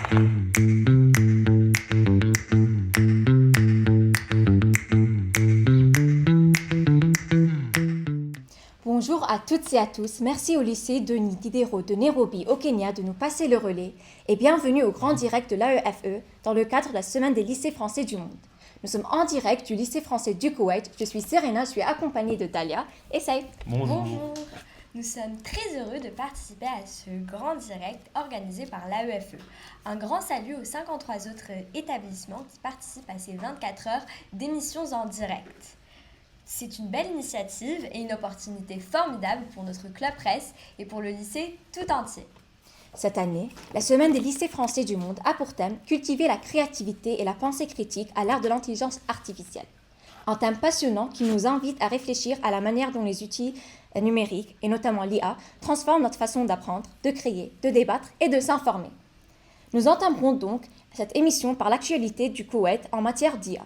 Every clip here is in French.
Bonjour à toutes et à tous, merci au lycée Denis Diderot de Nairobi au Kenya de nous passer le relais et bienvenue au grand direct de l'AEFE dans le cadre de la semaine des lycées français du monde. Nous sommes en direct du lycée français du Koweït, je suis Serena, je suis accompagnée de Dalia et Saïf. Bonjour. Nous sommes très heureux de participer à ce grand direct organisé par l'AEFE. Un grand salut aux 53 autres établissements qui participent à ces 24 heures d'émissions en direct. C'est une belle initiative et une opportunité formidable pour notre club presse et pour le lycée tout entier. Cette année, la semaine des lycées français du monde a pour thème cultiver la créativité et la pensée critique à l'ère de l'intelligence artificielle. Un thème passionnant qui nous invite à réfléchir à la manière dont les outils numériques, et notamment l'IA, transforment notre façon d'apprendre, de créer, de débattre et de s'informer. Nous entamerons donc cette émission par l'actualité du Koweït en matière d'IA.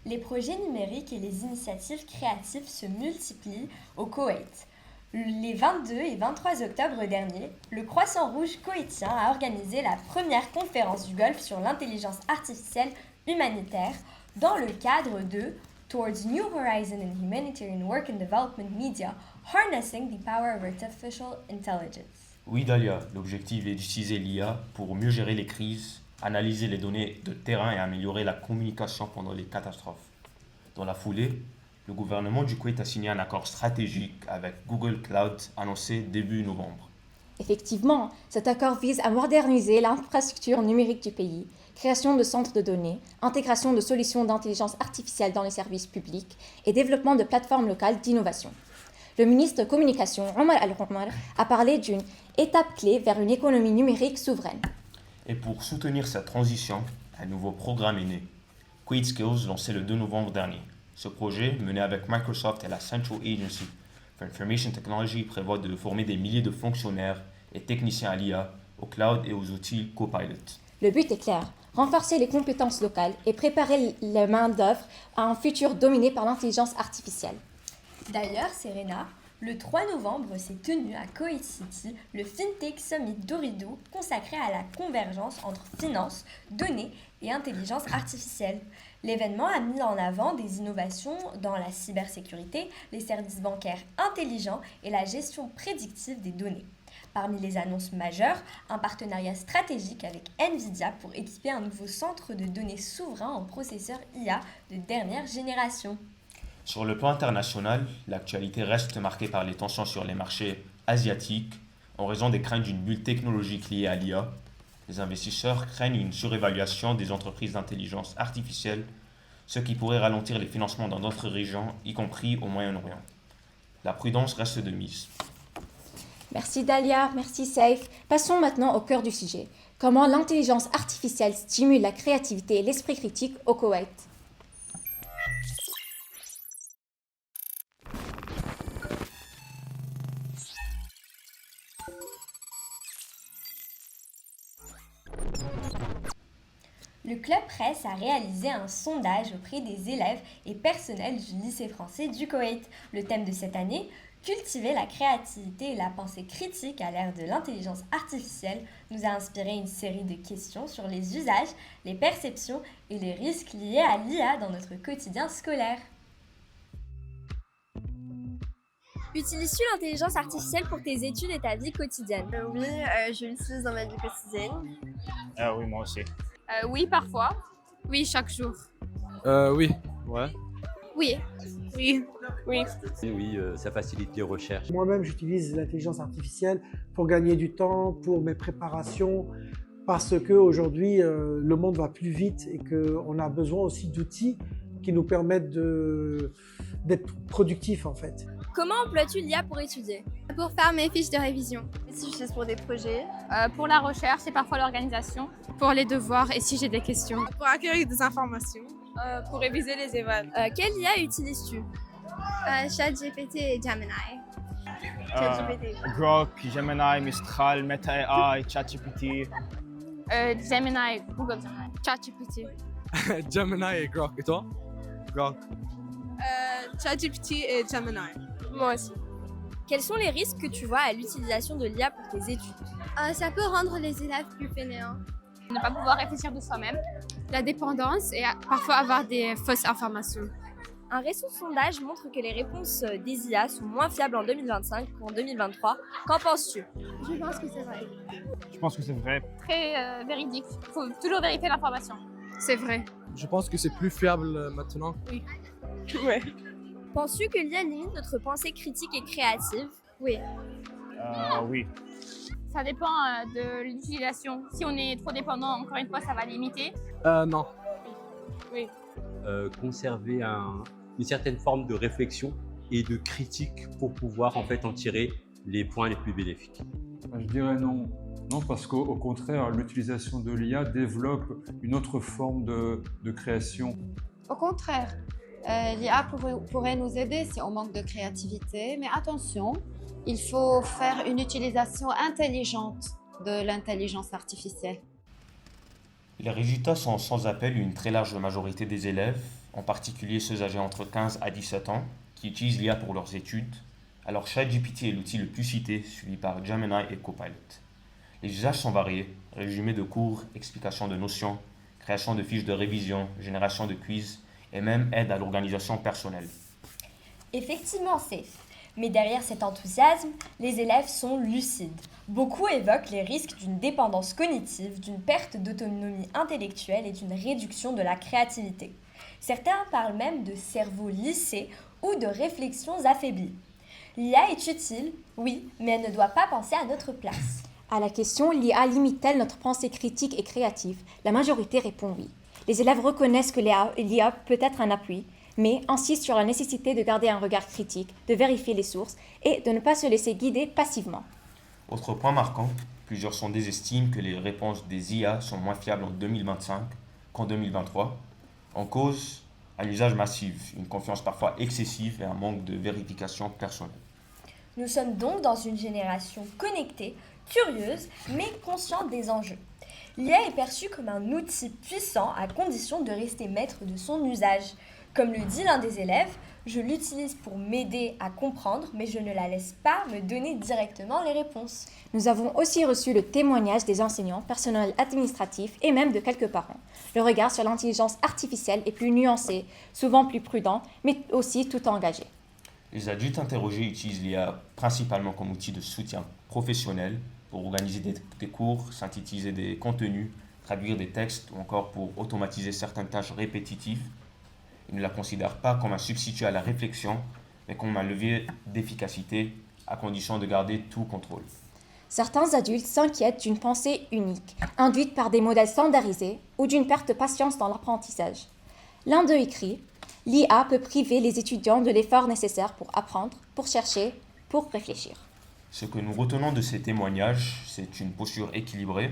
Les projets numériques et les initiatives créatives se multiplient au Koweït. Les 22 et 23 octobre dernier, le Croissant Rouge koweïtien a organisé la première conférence du Golfe sur l'intelligence artificielle humanitaire dans le cadre de Towards New Horizon in Humanitarian Work and Development Media, Harnessing the Power of Artificial Intelligence. Oui, Dalia, l'objectif est d'utiliser l'IA pour mieux gérer les crises, analyser les données de terrain et améliorer la communication pendant les catastrophes. Dans la foulée, le gouvernement du Koweït a signé un accord stratégique avec Google Cloud annoncé début novembre. Effectivement, cet accord vise à moderniser l'infrastructure numérique du pays, création de centres de données, intégration de solutions d'intelligence artificielle dans les services publics et développement de plateformes locales d'innovation. Le ministre de Communication, Omar Al-Houmar, a parlé d'une étape clé vers une économie numérique souveraine. Et pour soutenir cette transition, un nouveau programme est né, Koweït Skills, lancé le 2 novembre dernier. Ce projet, mené avec Microsoft et la Central Agency for Information Technology, prévoit de former des milliers de fonctionnaires et techniciens à l'IA, au cloud et aux outils Copilot. Le but est clair, renforcer les compétences locales et préparer les main-d'œuvre à un futur dominé par l'intelligence artificielle. D'ailleurs, Serena, le 3 novembre s'est tenu à Koweït City le FinTech Summit d'Ooredoo consacré à la convergence entre finance, données et intelligence artificielle. L'événement a mis en avant des innovations dans la cybersécurité, les services bancaires intelligents et la gestion prédictive des données. Parmi les annonces majeures, un partenariat stratégique avec NVIDIA pour équiper un nouveau centre de données souverain en processeurs IA de dernière génération. Sur le plan international, l'actualité reste marquée par les tensions sur les marchés asiatiques en raison des craintes d'une bulle technologique liée à l'IA. Les investisseurs craignent une surévaluation des entreprises d'intelligence artificielle, ce qui pourrait ralentir les financements dans d'autres régions, y compris au Moyen-Orient. La prudence reste de mise. Merci Dalia, merci Saif. Passons maintenant au cœur du sujet. Comment l'intelligence artificielle stimule la créativité et l'esprit critique au Koweït. Le Club Presse a réalisé un sondage auprès des élèves et personnels du lycée français du Koweït. Le thème de cette année, cultiver la créativité et la pensée critique à l'ère de l'intelligence artificielle, nous a inspiré une série de questions sur les usages, les perceptions et les risques liés à l'IA dans notre quotidien scolaire. Utilises-tu l'intelligence artificielle pour tes études et ta vie quotidienne? Oui, je l'utilise dans ma vie quotidienne. Oui, moi aussi. Oui, parfois. Oui, chaque jour. Oui. Ouais. Oui. Oui. Oui. Oui, ça facilite les recherches. Moi-même, j'utilise l'intelligence artificielle pour gagner du temps, pour mes préparations, parce qu'aujourd'hui, le monde va plus vite et qu'on a besoin aussi d'outils qui nous permettent d'être productifs en fait. Comment emploies-tu l'IA pour étudier? Pour faire mes fiches de révision. Si j'utilise pour des projets. Pour la recherche et parfois l'organisation. Pour les devoirs et si j'ai des questions. Pour acquérir des informations. Pour réviser les éval. Quelle IA utilises-tu? ChatGPT et Gemini. Grok, Gemini, Mistral, Meta AI, ChatGPT. Gemini, Google Gemini, ChatGPT. Gemini et Grok. Et toi? Grok. ChatGPT et Gemini. Moi aussi. Quels sont les risques que tu vois à l'utilisation de l'IA pour tes études? Ça peut rendre les élèves plus fainéants. Ne pas pouvoir réfléchir de soi-même. La dépendance et parfois avoir des fausses informations. Un récent sondage montre que les réponses des IA sont moins fiables en 2025 qu'en 2023. Qu'en penses-tu? Je pense que c'est vrai. Je pense que c'est vrai. Très véridique. Il faut toujours vérifier l'information. C'est vrai. Je pense que c'est plus fiable maintenant. Penses-tu que l'IA limite notre pensée critique et créative? Oui. Oui. Ça dépend de l'utilisation. Si on est trop dépendant, encore une fois, ça va limiter. Non. Conserver une certaine forme de réflexion et de critique pour pouvoir en fait en tirer les points les plus bénéfiques. Je dirais non. Non, parce qu'au contraire, l'utilisation de l'IA développe une autre forme de création. Au contraire, l'IA pourrait nous aider si on manque de créativité, mais attention, il faut faire une utilisation intelligente de l'intelligence artificielle. Les résultats sont sans appel une très large majorité des élèves, en particulier ceux âgés entre 15 à 17 ans, qui utilisent l'IA pour leurs études. Alors ChatGPT est l'outil le plus cité, suivi par Gemini et Copilot. Les usages sont variés, résumé de cours, explication de notions, création de fiches de révision, génération de quiz et même aide à l'organisation personnelle. Effectivement, safe. Mais derrière cet enthousiasme, les élèves sont lucides. Beaucoup évoquent les risques d'une dépendance cognitive, d'une perte d'autonomie intellectuelle et d'une réduction de la créativité. Certains parlent même de cerveau lissé ou de réflexions affaiblies. L'IA est utile, oui, mais elle ne doit pas penser à notre place. À la question « l'IA limite-t-elle notre pensée critique et créative ?» la majorité répond oui. Les élèves reconnaissent que l'IA peut être un appui, mais insistent sur la nécessité de garder un regard critique, de vérifier les sources et de ne pas se laisser guider passivement. Autre point marquant, plusieurs sondés estiment que les réponses des IA sont moins fiables en 2025 qu'en 2023. En cause, un usage massif, une confiance parfois excessive et un manque de vérification personnelle. Nous sommes donc dans une génération connectée, curieuse, mais consciente des enjeux. L'IA est perçue comme un outil puissant à condition de rester maître de son usage. Comme le dit l'un des élèves, je l'utilise pour m'aider à comprendre, mais je ne la laisse pas me donner directement les réponses. Nous avons aussi reçu le témoignage des enseignants, personnels administratifs et même de quelques parents. Le regard sur l'intelligence artificielle est plus nuancé, souvent plus prudent, mais aussi tout engagé. Les adultes interrogés utilisent l'IA principalement comme outil de soutien professionnel pour organiser des cours, synthétiser des contenus, traduire des textes ou encore pour automatiser certaines tâches répétitives. Ils ne la considèrent pas comme un substitut à la réflexion, mais comme un levier d'efficacité, à condition de garder tout contrôle. Certains adultes s'inquiètent d'une pensée unique, induite par des modèles standardisés ou d'une perte de patience dans l'apprentissage. L'un d'eux écrit « L'IA peut priver les étudiants de l'effort nécessaire pour apprendre, pour chercher, pour réfléchir ». Ce que nous retenons de ces témoignages, c'est une posture équilibrée.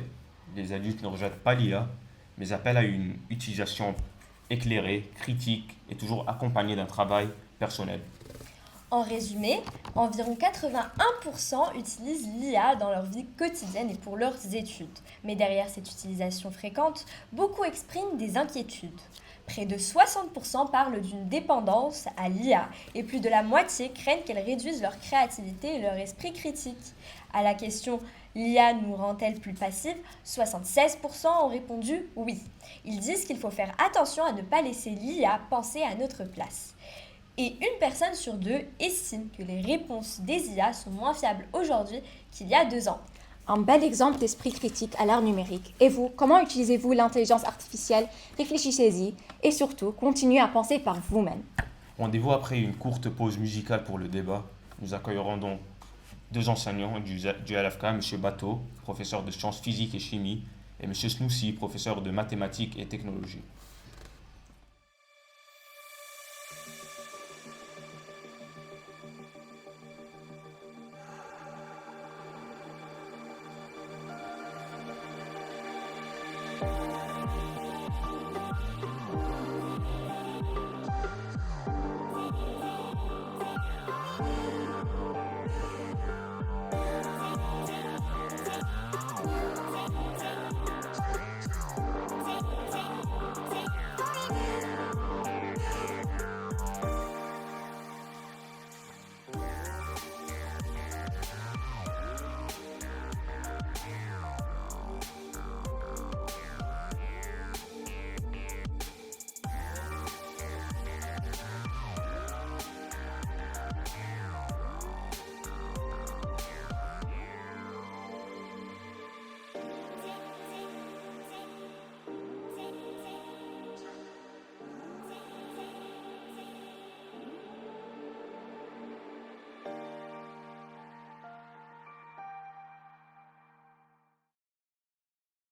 Les adultes ne rejettent pas l'IA, mais appellent à une utilisation éclairée, critique et toujours accompagnée d'un travail personnel. En résumé, environ 81% utilisent l'IA dans leur vie quotidienne et pour leurs études. Mais derrière cette utilisation fréquente, beaucoup expriment des inquiétudes. Près de 60% parlent d'une dépendance à l'IA et plus de la moitié craignent qu'elle réduise leur créativité et leur esprit critique. À la question « l'IA nous rend-elle plus passives ?», 76% ont répondu « oui ». Ils disent qu'il faut faire attention à ne pas laisser l'IA penser à notre place. Et une personne sur deux estime que les réponses des IA sont moins fiables aujourd'hui qu'il y a 2 ans. Un bel exemple d'esprit critique à l'ère numérique. Et vous, comment utilisez-vous l'intelligence artificielle? Réfléchissez-y et surtout, continuez à penser par vous-même. Rendez-vous après une courte pause musicale pour le débat. Nous accueillerons donc 2 enseignants du LFK, M. Bateau, professeur de sciences physiques et chimie, et M. Snoussi, professeur de mathématiques et technologie.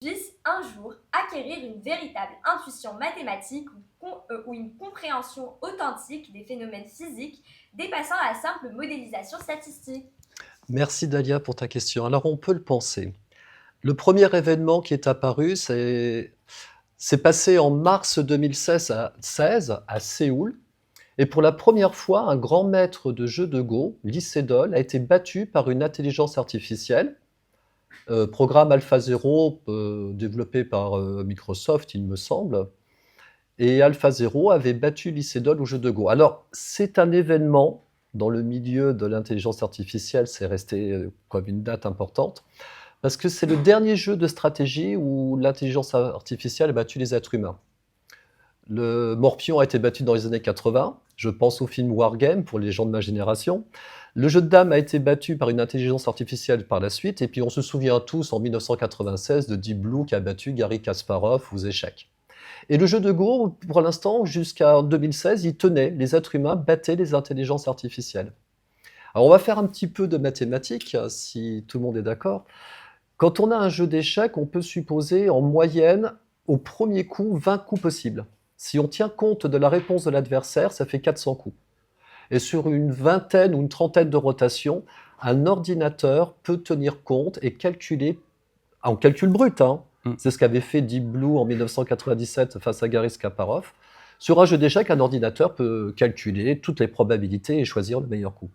puissent un jour acquérir une véritable intuition mathématique ou une compréhension authentique des phénomènes physiques dépassant la simple modélisation statistique? Merci Dalia pour ta question. Alors on peut le penser. Le premier événement qui est apparu, c'est passé en mars 2016 à Séoul. Et pour la première fois, un grand maître de jeu de Go, Lee Sedol, a été battu par une intelligence artificielle, programme AlphaZero développé par Microsoft, il me semble. Et AlphaZero avait battu Lee Sedol au jeu de Go. Alors, c'est un événement dans le milieu de l'intelligence artificielle, c'est resté comme une date importante, parce que c'est le dernier jeu de stratégie où l'intelligence artificielle a battu les êtres humains. Le Morpion a été battu dans les années 80, je pense au film Wargame pour les gens de ma génération. Le jeu de dames a été battu par une intelligence artificielle par la suite, et puis on se souvient tous en 1996 de Deep Blue qui a battu Garry Kasparov aux échecs. Et le jeu de Go, pour l'instant, jusqu'à 2016, il tenait, les êtres humains battaient les intelligences artificielles. Alors on va faire un petit peu de mathématiques, si tout le monde est d'accord. Quand on a un jeu d'échecs, on peut supposer en moyenne, au premier coup, 20 coups possibles. Si on tient compte de la réponse de l'adversaire, ça fait 400 coups. Et sur une vingtaine ou une trentaine de rotations, un ordinateur peut tenir compte et calculer, en calcul brut, c'est ce qu'avait fait Deep Blue en 1997 face à Garry Kasparov. Sur un jeu d'échecs, un ordinateur peut calculer toutes les probabilités et choisir le meilleur coup.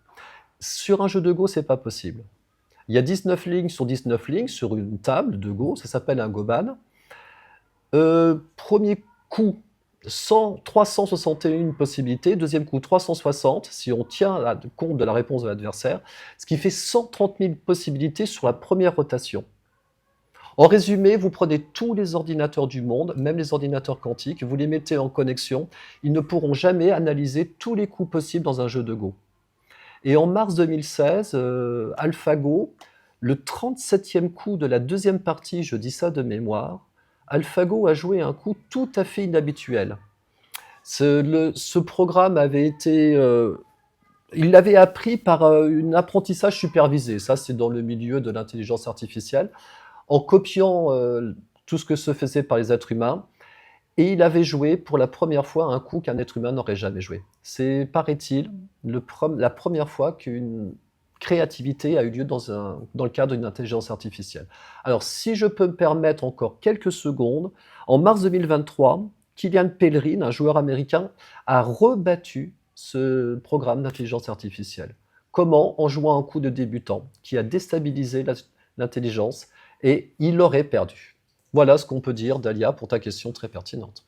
Sur un jeu de Go, c'est pas possible. Il y a 19 lignes sur une table de Go, ça s'appelle un Goban. Premier coup, 361 possibilités, deuxième coup 360, si on tient compte de la réponse de l'adversaire, ce qui fait 130 000 possibilités sur la première rotation. En résumé, vous prenez tous les ordinateurs du monde, même les ordinateurs quantiques, vous les mettez en connexion, ils ne pourront jamais analyser tous les coups possibles dans un jeu de Go. Et en mars 2016, AlphaGo, le 37e coup de la deuxième partie, je dis ça de mémoire, AlphaGo a joué un coup tout à fait inhabituel. Ce programme avait été... il l'avait appris par un apprentissage supervisé, ça c'est dans le milieu de l'intelligence artificielle, en copiant tout ce que se faisait par les êtres humains, et il avait joué pour la première fois un coup qu'un être humain n'aurait jamais joué. C'est, paraît-il, la première fois qu'une créativité a eu lieu dans le cadre d'une intelligence artificielle. Alors, si je peux me permettre encore quelques secondes, en mars 2023, Kylian Pellerin, un joueur américain, a rebattu ce programme d'intelligence artificielle. Comment? En jouant un coup de débutant qui a déstabilisé l'intelligence et il l'aurait perdu. Voilà ce qu'on peut dire, Dalia, pour ta question très pertinente.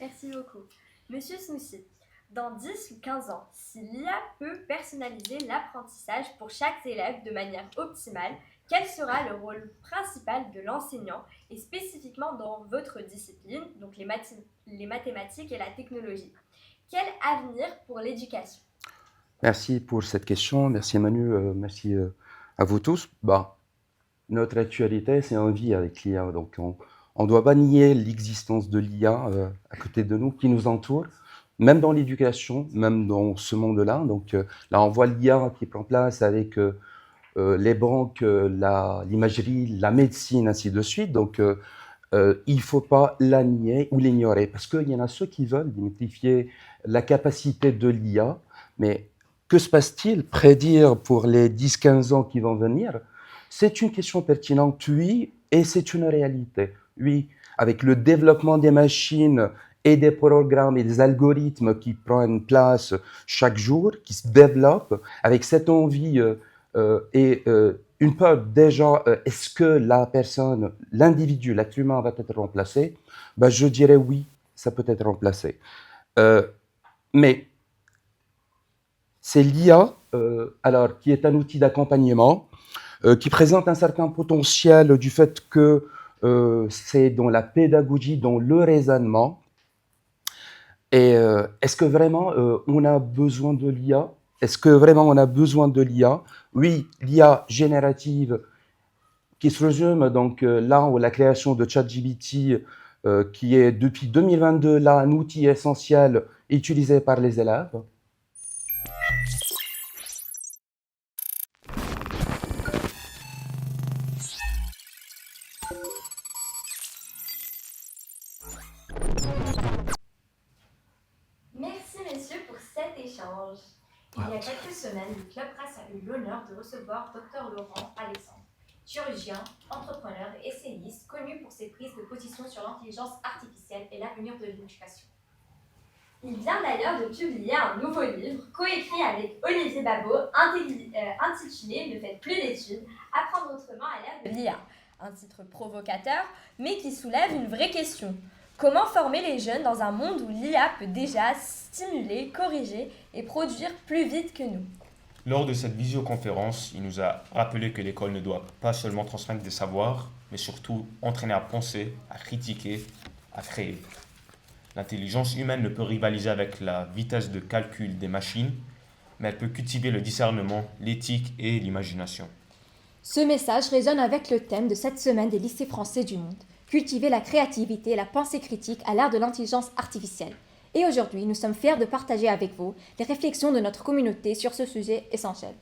Merci beaucoup. Monsieur Snoussi, dans 10 ou 15 ans, si l'IA peut personnaliser l'apprentissage pour chaque élève de manière optimale, quel sera le rôle principal de l'enseignant et spécifiquement dans votre discipline, donc les mathématiques et la technologie? Quel avenir pour l'éducation? Merci pour cette question, merci Manu, merci à vous tous. Notre actualité, c'est en vie avec l'IA, donc on ne doit pas nier l'existence de l'IA à côté de nous, qui nous entoure, même dans l'éducation, même dans ce monde-là. Donc là, on voit l'IA qui prend place avec les banques, l'imagerie, la médecine, ainsi de suite. Donc il ne faut pas la nier ou l'ignorer, parce qu'il y en a ceux qui veulent démystifier la capacité de l'IA, mais que se passe-t-il? Prédire pour les 10-15 ans qui vont venir, c'est une question pertinente, oui, et c'est une réalité. Oui, avec le développement des machines et des programmes et des algorithmes qui prennent place chaque jour, qui se développent, avec cette envie et une peur déjà, est-ce que la personne, l'individu, l'être humain va être remplacé? Je dirais oui, ça peut être remplacé. Mais c'est l'IA, alors, qui est un outil d'accompagnement, qui présente un certain potentiel du fait que c'est dans la pédagogie, dans le raisonnement. Et est-ce que vraiment on a besoin de l'IA? Est-ce que vraiment on a besoin de l'IA? Oui, l'IA générative qui se résume donc là où la création de ChatGPT, qui est depuis 2022 là un outil essentiel utilisé par les élèves. Georges. Il y a quelques semaines, le Club Presse a eu l'honneur de recevoir Dr Laurent Alexandre, chirurgien, entrepreneur et essayiste connu pour ses prises de position sur l'intelligence artificielle et l'avenir de l'éducation. Il vient d'ailleurs de publier un nouveau livre, coécrit avec Olivier Babot, intitulé « Ne faites plus d'études, apprendre autrement à l'ère de l'IA ». Un titre provocateur, mais qui soulève une vraie question. Comment former les jeunes dans un monde où l'IA peut déjà stimuler, corriger et produire plus vite que nous? Lors de cette visioconférence, il nous a rappelé que l'école ne doit pas seulement transmettre des savoirs, mais surtout entraîner à penser, à critiquer, à créer. L'intelligence humaine ne peut rivaliser avec la vitesse de calcul des machines, mais elle peut cultiver le discernement, l'éthique et l'imagination. Ce message résonne avec le thème de cette semaine des lycées français du monde, cultiver la créativité et la pensée critique à l'ère de l'intelligence artificielle. Et aujourd'hui, nous sommes fiers de partager avec vous les réflexions de notre communauté sur ce sujet essentiel.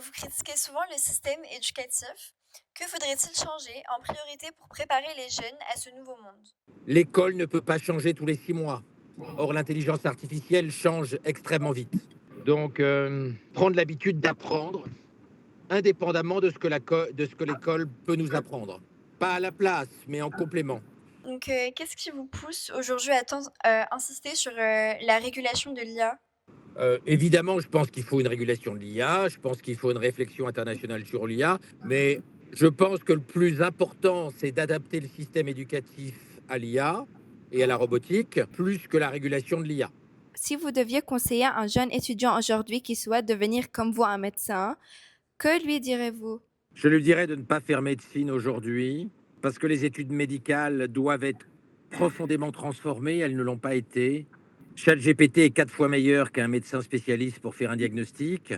Vous critiquez souvent le système éducatif. Que faudrait-il changer en priorité pour préparer les jeunes à ce nouveau monde? L'école ne peut pas changer tous les 6 mois. Or, l'intelligence artificielle change extrêmement vite. Donc, prendre l'habitude d'apprendre, indépendamment de ce que l'école peut nous apprendre. Pas à la place, mais en complément. Donc, qu'est-ce qui vous pousse aujourd'hui à insister sur la régulation de l'IA? Évidemment, je pense qu'il faut une régulation de l'IA, je pense qu'il faut une réflexion internationale sur l'IA, mais je pense que le plus important, c'est d'adapter le système éducatif à l'IA et à la robotique, plus que la régulation de l'IA. Si vous deviez conseiller à un jeune étudiant aujourd'hui qui souhaite devenir comme vous un médecin, que lui direz-vous? Je lui dirais de ne pas faire médecine aujourd'hui, parce que les études médicales doivent être profondément transformées, elles ne l'ont pas été. ChatGPT est 4 fois meilleur qu'un médecin spécialiste pour faire un diagnostic.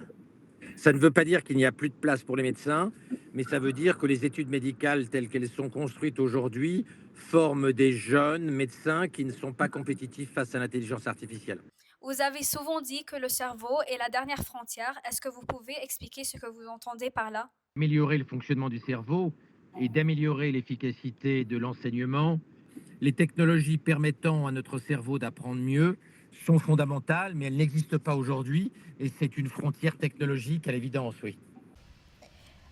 Ça ne veut pas dire qu'il n'y a plus de place pour les médecins, mais ça veut dire que les études médicales telles qu'elles sont construites aujourd'hui forment des jeunes médecins qui ne sont pas compétitifs face à l'intelligence artificielle. Vous avez souvent dit que le cerveau est la dernière frontière. Est-ce que vous pouvez expliquer ce que vous entendez par là? Améliorer le fonctionnement du cerveau et d'améliorer l'efficacité de l'enseignement. Les technologies permettant à notre cerveau d'apprendre mieux sont fondamentales, mais elles n'existent pas aujourd'hui et c'est une frontière technologique à l'évidence, oui.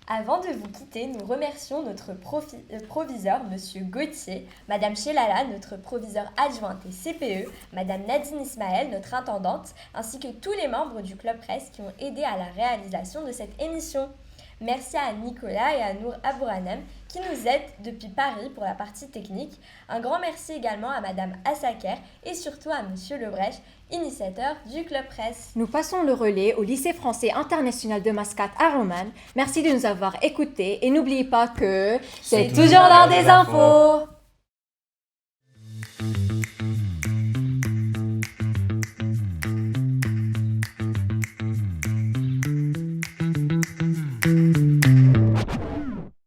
Avant de vous quitter, nous remercions notre proviseur, Monsieur Gauthier, Madame Chelala, notre proviseur adjointe et CPE, Madame Nadine Ismaël, notre intendante, ainsi que tous les membres du Club Presse qui ont aidé à la réalisation de cette émission. Merci à Nicolas et à Nour Abouranem qui nous aident depuis Paris pour la partie technique. Un grand merci également à Madame Assaker et surtout à Monsieur Lebrèche, initiateur du Club Presse. Nous passons le relais au lycée français international de Mascate à Romane. Merci de nous avoir écoutés et n'oubliez pas que c'est toujours dans des infos.